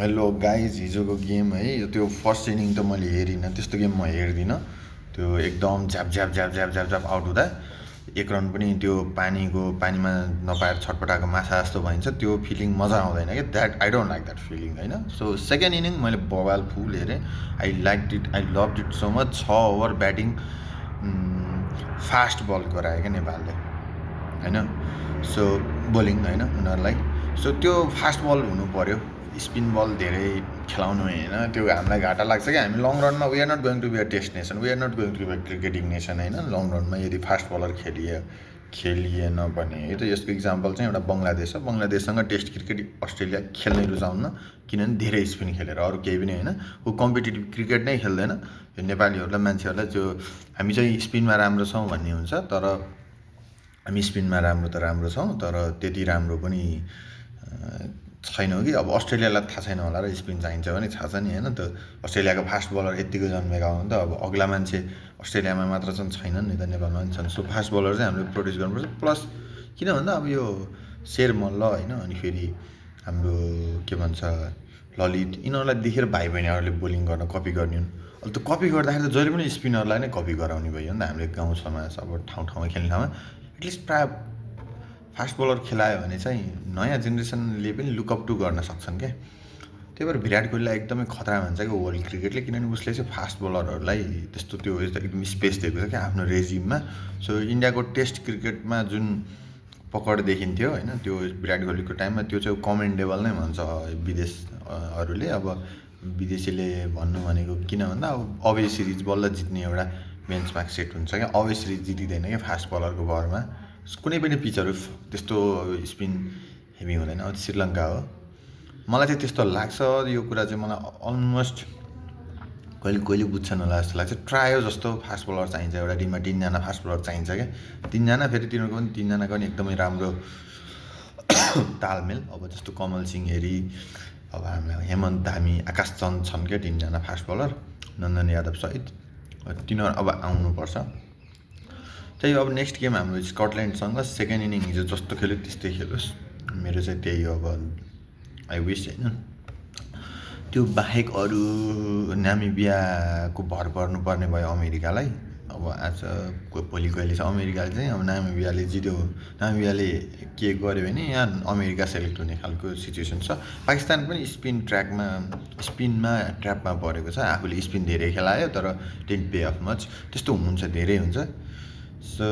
Hello guys, हिजोको game है त्यो फर्स्ट इनिङ त मैले हेरिनँ। त्यस्तो गेम म हेर्दिनँ। त्यो एकदम झ्याप झ्याप झ्याप झ्याप झ्याप झ्याप आउट हुँदा एक रन पनि त्यो पानीमा नपाएर छटपटाएको माछा जस्तो भइन्छ। त्यो फिलिङ मजा आउँदैन क्या। That I don't like that feeling होइन। सो सेकेन्ड इनिङ मैले बवाल फुल हेरेँ। I like it, I love it so much. 6 over batting, fast ball गरायो क्या नेपालले होइन। सो बोलिङ होइन उनीहरूलाई। सो त्यो फास्ट बल हुनु पऱ्यो, स्पिन बल धेरै खेलाउनु होइन। त्यो हामीलाई घाटा लाग्छ कि हामी लङ रनमा we are not going to be a test nation, we are not going to be a cricketing nation होइन। लङ रनमा यदि फास्ट बलर खेलिएन भने है त यसको इक्जाम्पल चाहिँ एउटा बङ्गलादेश हो। बङ्गलादेशसँग टेस्ट क्रिकेट अस्ट्रेलिया खेल्नै रुचाउन्न, किनभने धेरै स्पिन खेलेर, अरू केही पनि होइन। ऊ कम्पिटेटिभ क्रिकेट नै खेल्दैन। यो नेपालीहरूलाई मान्छेहरूलाई जो हामी चाहिँ स्पिनमा राम्रो छौँ भन्ने हुन्छ, तर हामी स्पिनमा राम्रो छौँ, तर त्यति राम्रो पनि छैन कि। अब अस्ट्रेलियालाई थाहा छैन होला र स्पिन चाहिन्छ भने थाहा छ नि होइन। त अस्ट्रेलियाको फास्ट बलर यत्तिको जन्मेका हुन् त अब अग्ला मान्छे अस्ट्रेलियामा मात्र चाहिँ छैनन् नि त, नेपालमा पनि छन्। सो फास्ट बलर चाहिँ हामीले प्रोड्युस गर्नुपर्छ। प्लस किन भन्दा अब यो शेर मल्ल होइन, अनि फेरि हाम्रो के भन्छ ललित, यिनीहरूलाई देखेर भाइ बहिनीहरूले बोलिङ गर्न कपी गर्ने हुन्। अब त्यो कपी गर्दाखेरि त जहिले पनि स्पिनरलाई नै कपी गराउने भयो नि त। हामीले गाउँ समाज अब ठाउँमा खेल्ने ठाउँमा एटलिस्ट प्रायः फास्ट बलर खेलायो भने चाहिँ नयाँ जेनेरेसनले पनि लुकअप टु गर्न सक्छन् क्या। त्यही भएर विराट कोहलीलाई एकदमै खतरा भन्छ क्या वर्ल्ड क्रिकेटले, किनभने उसले चाहिँ फास्ट बलरहरूलाई त्यस्तो त्यो एकदम स्पेस दिएको छ क्या आफ्नो रेजिममा। सो इन्डियाको टेस्ट क्रिकेटमा जुन पकड देखिन्थ्यो होइन, त्यो विराट कोहलीको टाइममा त्यो चाहिँ कमेन्डेबल नै भन्छ विदेशहरूले। अब विदेशीले भन्नु भनेको किन भन्दा अब अवे सिरिज बल्ल जित्ने एउटा बेन्चमार्क सेट हुन्छ क्या। अवे सिरिज जितिँदैन क्या फास्ट बलरको भरमा। कुनै पनि पिचहरू त्यस्तो स्पिन हेभी हुँदैन। अब श्रीलङ्का हो, मलाई चाहिँ त्यस्तो लाग्छ। यो कुरा चाहिँ मलाई अलमोस्ट कहिले बुझ्छन् होला जस्तो लाग्छ। ट्रायो जस्तो फास्ट बलर चाहिन्छ एउटा टिममा, 3जना फास्ट बलर चाहिन्छ क्या। 3जना, फेरि तिनीहरूको पनि 3जनाको पनि एकदमै राम्रो तालमेल। अब जस्तो कमल सिंह हेरी, अब हामीलाई हेमन्त धामी, आकाश चन्द छन् क्या 3जना फास्ट बलर, नन्दन यादव सहित। तिनीहरू अब आउनुपर्छ। त्यही अब नेक्स्ट गेम हाम्रो स्कटल्यान्डसँग सेकेन्ड इनिङ हिजो जस्तो खेल्यो त्यस्तै खेलोस्, मेरो चाहिँ त्यही हो। अब आई विस होइन। त्यो बाहेक अरू नामिबियाको भर पर्नुपर्ने भयो अमेरिकालाई। अब आज भोलि कहिले छ अमेरिकाले चाहिँ, अब नामिबियाले जित्यो, नामिबियाले के गर्यो भने यहाँ अमेरिका सेलेक्ट हुने खालको सिचुएसन छ। पाकिस्तान पनि स्पिनमा ट्र्यापमा परेको छ। आफूले स्पिन धेरै खेलायो तर डिडन्ट पे अफ मच, त्यस्तो हुन्छ, धेरै हुन्छ। सो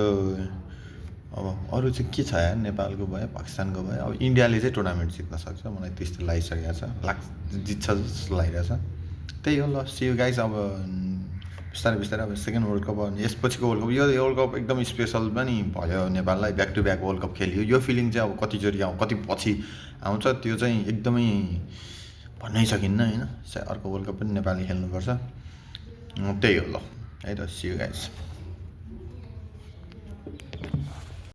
अब अरू चाहिँ के छ यार, नेपालको भयो, पाकिस्तानको भयो। अब इन्डियाले चाहिँ टुर्नामेन्ट जित्न सक्छ, मलाई त्यस्तो लागिसकेको छ, जित्छ जस्तो लागिरहेछ। त्यही हो। ल सी यु गाइस। अब बिस्तारै अब सेकेन्ड वर्ल्ड कप, यसपछिको वर्ल्ड कप, यो वर्ल्ड कप एकदम स्पेसल पनि भयो नेपाललाई। Back to back world cup खेलियो। यो फिलिङ चाहिँ अब कतिचोटि कति पछि आउँछ त्यो चाहिँ एकदमै भन्नै सकिन्न होइन। अर्को वर्ल्ड कप पनि नेपालले खेल्नुपर्छ। त्यही हो ल है त, सी यु गाइस।